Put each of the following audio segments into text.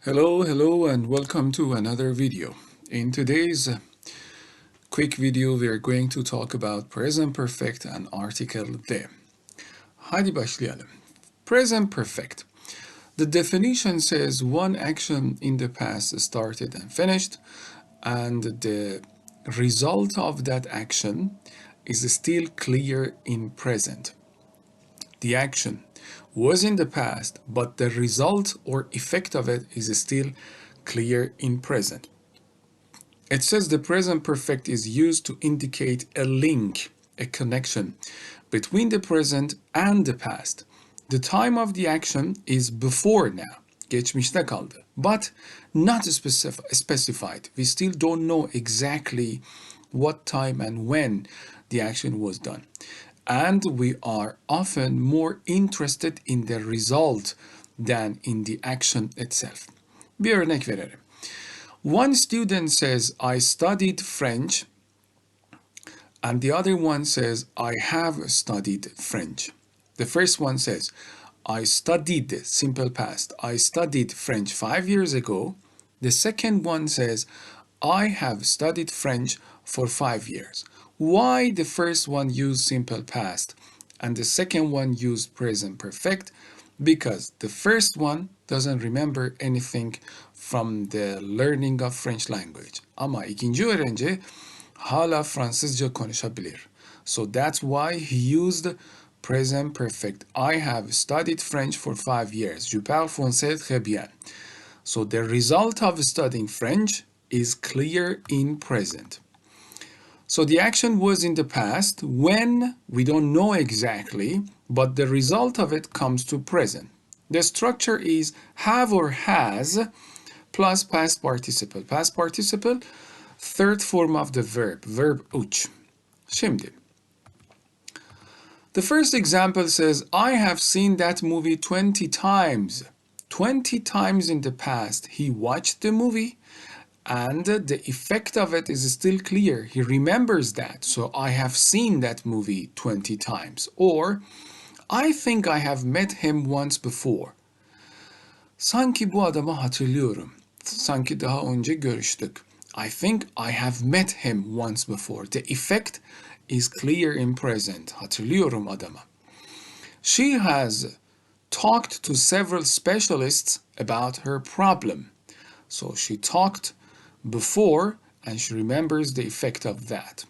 Hello, and welcome to another video. In today's quick video, we are going to talk about present perfect and article the. Hadi başlayalım. Present perfect. The definition says one action in the past started and finished, and the result of that action is still clear in present. The action was in the past, but the result or effect of it is still clear in present. It says the present perfect is used to indicate a link, a connection between the present and the past. The time of the action is before now, geçmişte kaldı, but not specified. We still don't know exactly what time and when the action was done. And we are often more interested in the result than in the action itself. Bir örnek verelim. One student says, I studied French, and the other one says, I have studied French. The first one says, I studied, simple past, I studied French 5 years ago. The second one says, I have studied French for 5 years. Why the first one used simple past and the second one used present perfect? Because the first one doesn't remember anything from the learning of French language. Ama ikinci öğrenci hala Fransızca konuşabilir. So that's why he used present perfect. I have studied French for 5 years. Je parle français très bien. So the result of studying French is clear in present. So the action was in the past when we don't know exactly, but the result of it comes to present. The structure is have or has plus past participle. Past participle, third form of the verb uç. Şimdi. The first example says, I have seen that movie 20 times. 20 times in the past, he watched the movie. And the effect of it is still clear. He remembers that. So I have seen that movie 20 times. Or I think I have met him once before. Sanki bu adamı hatırlıyorum. Sanki daha önce görüştük. I think I have met him once before. The effect is clear in present. Hatırlıyorum adamı. She has talked to several specialists about her problem. So she talked before, and she remembers the effect of that.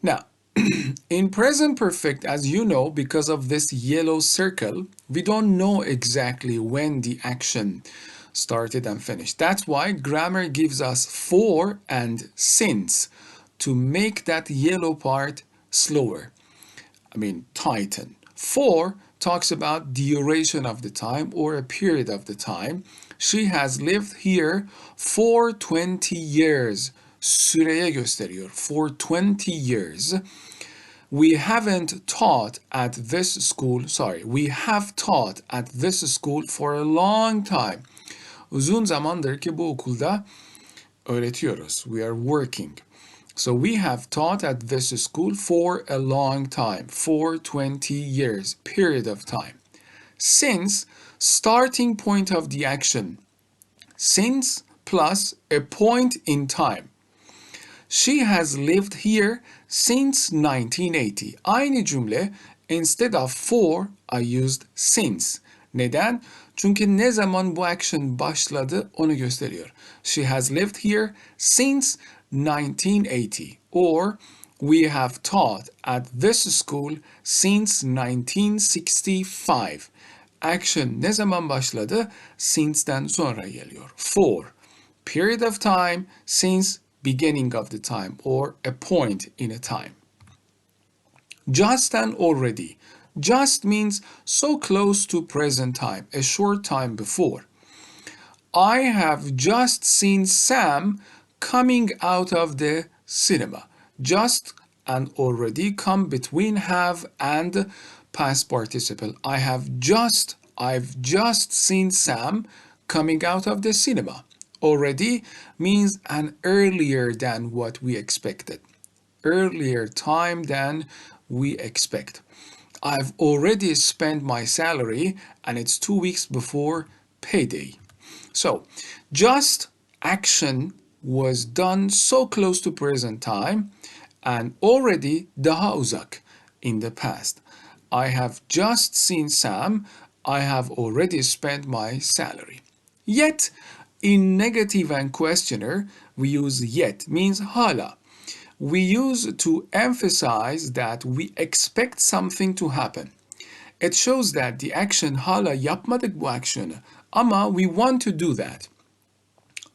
Now, in present perfect, as you know, because of this yellow circle, we don't know exactly when the action started and finished. That's why grammar gives us for and since to make that yellow part slower. Tighten. For talks about duration of the time or a period of the time. She has lived here for 20 years. Süreye gösteriyor. For 20 years. We haven't taught at this school. We have taught at this school for a long time. Uzun zamandır ki bu okulda öğretiyoruz. We are working. So we have taught at this school for a long time, for 20 years, period of time. Since, starting point of the action. Since plus a point in time. She has lived here since 1980. Aynı cümle, instead of for, I used since. Neden? Çünkü ne zaman bu action başladı onu gösteriyor. She has lived here since 1980. Or we have taught at this school since 1965. Action ne zaman başladı? Since'den sonra geliyor. For, period of time, since, beginning of the time, or a point in a time. Just and already. Just means so close to present time, a short time before. I have just seen Sam coming out of the cinema. Just and already come between have and past participle. I've just seen Sam coming out of the cinema. Already means an earlier than what we expected. Earlier time than we expect. I've already spent my salary and it's 2 weeks before payday. So, just action was done so close to present time and already daha uzak in the past. I have just seen Sam. I have already spent my salary. Yet, in negative and questioner, we use yet, means hala. We use to emphasize that we expect something to happen. It shows that the action hala yapmadık bu action'ı ama we want to do that.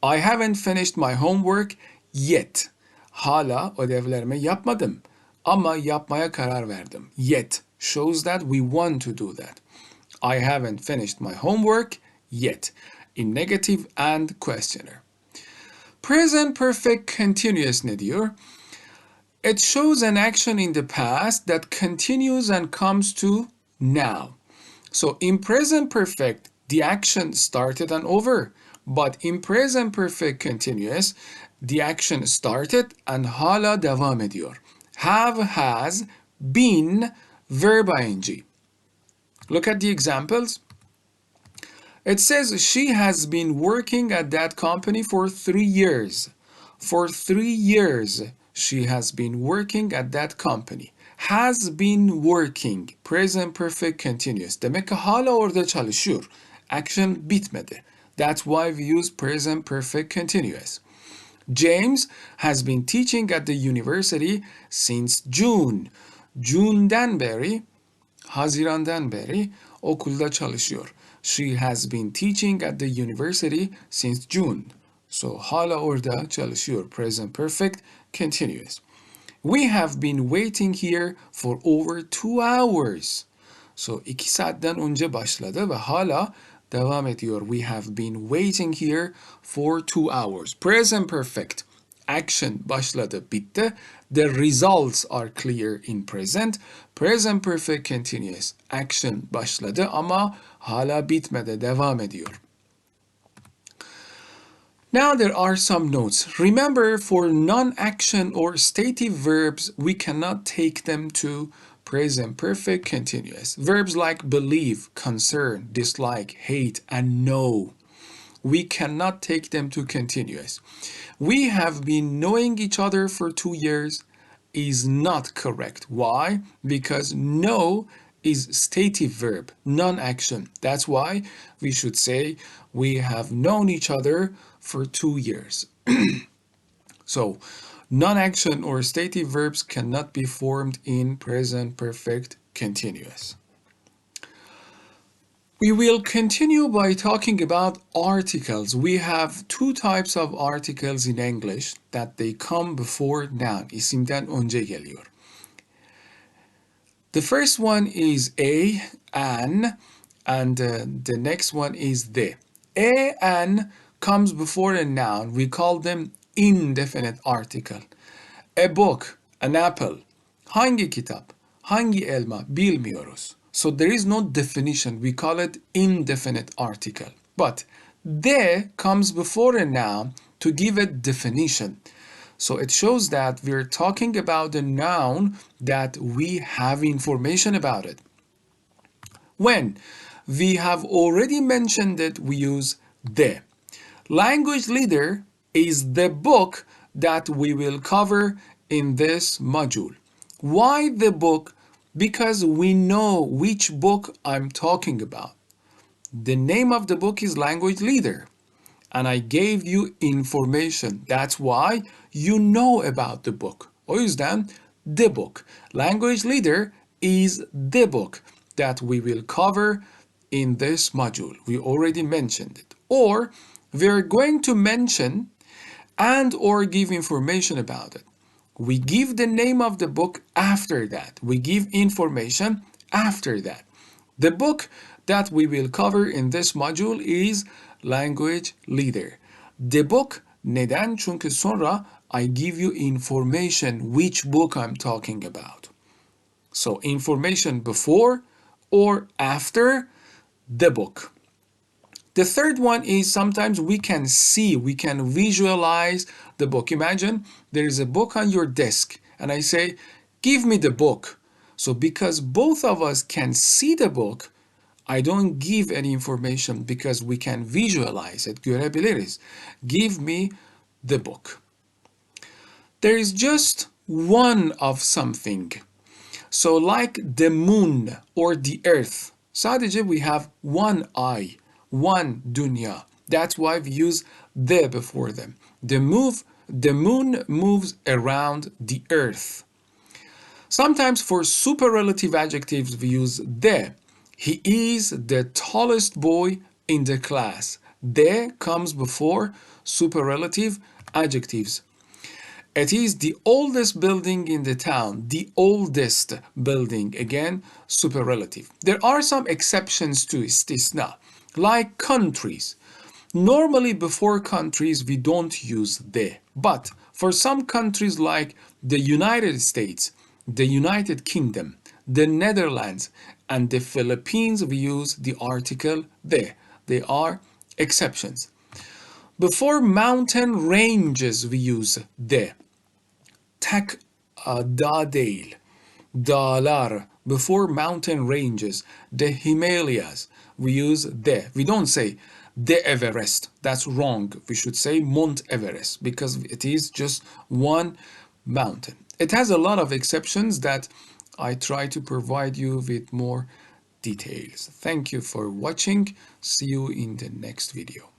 I haven't finished my homework yet. Hala ödevlerimi yapmadım ama yapmaya karar verdim. Yet shows that we want to do that. I haven't finished my homework yet in negative and questioner. Present perfect continuous ne diyor? It shows an action in the past that continues and comes to now. So in present perfect, the action started and over. But in present perfect continuous, the action started and hala devam ediyor. Have, has, been, verb ing. Look at the examples. It says she has been working at that company for 3 years. For 3 years, she has been working at that company. Has been working. Present perfect continuous. Demek ki hala orada çalışıyor. Action bitmedi. That's why we use present perfect continuous. James has been teaching at the university since June. June'dan beri, Haziran'dan beri okulda çalışıyor. She has been teaching at the university since June. So hala orada çalışıyor. Present perfect continuous. We have been waiting here for over 2 hours. So 2 saatten önce başladı ve hala devam ediyor. We have been waiting here for 2 hours. Present perfect. Action başladı, bitti. The results are clear in present. Present perfect continuous. Action başladı ama hala bitmedi, devam ediyor. Now there are some notes. Remember, for non-action or stative verbs, we cannot take them to present perfect continuous. Verbs like believe, concern, dislike, hate, and know. We cannot take them to continuous. We have been knowing each other for 2 years is not correct. Why? Because know is stative verb, non-action. That's why we should say we have known each other for 2 years. So, non-action or stative verbs cannot be formed in present perfect continuous. We will continue by talking about articles. We have 2 types of articles in English that they come before noun. İsimden önce geliyor. The first one is a, an, and the next one is the. A, an comes before a noun. We call them indefinite article. A book, an apple. Hangi kitap, hangi elma bilmiyoruz. So there is no definition. We call it indefinite article. But de comes before a noun to give a definition. So it shows that we're talking about a noun that we have information about it. When we have already mentioned it, we use de. Language Leader is the book that we will cover in this module. Why the book? Because we know which book I'm talking about. The name of the book is Language Leader, and I gave you information. That's why you know about the book. O yüzden the book. Language Leader is the book that we will cover in this module. We already mentioned it. Or we're going to mention and or give information about it. We give the name of the book after that. We give information after that. The book that we will cover in this module is Language Leader. The book, neden? Çünkü sonra I give you information which book I'm talking about. So information before or after the book. The third one is sometimes we can see, we can visualize the book. Imagine there is a book on your desk and I say, give me the book. So because both of us can see the book, I don't give any information because we can visualize it. Görebiliriz. Give me the book. There is just one of something. So like the moon or the earth, sadece we have one eye, one dunya. That's why we use the before them. The moon moves around the earth. Sometimes for superlative adjectives we use the. He is the tallest boy in the class. The comes before superlative adjectives. It is the oldest building in the town. The oldest building, again, superlative. There are some exceptions to istisna, like countries. Normally before countries we don't use the, but for some countries like the United States, the United Kingdom, the Netherlands, and the Philippines we use the article the. They are exceptions. Before mountain ranges we use the. Tek da değil. Dağlar. Before mountain ranges, the Himalayas, we use the. We don't say the Everest. That's wrong. We should say Mount Everest because it is just one mountain. It has a lot of exceptions that I try to provide you with more details. Thank you for watching. See you in the next video.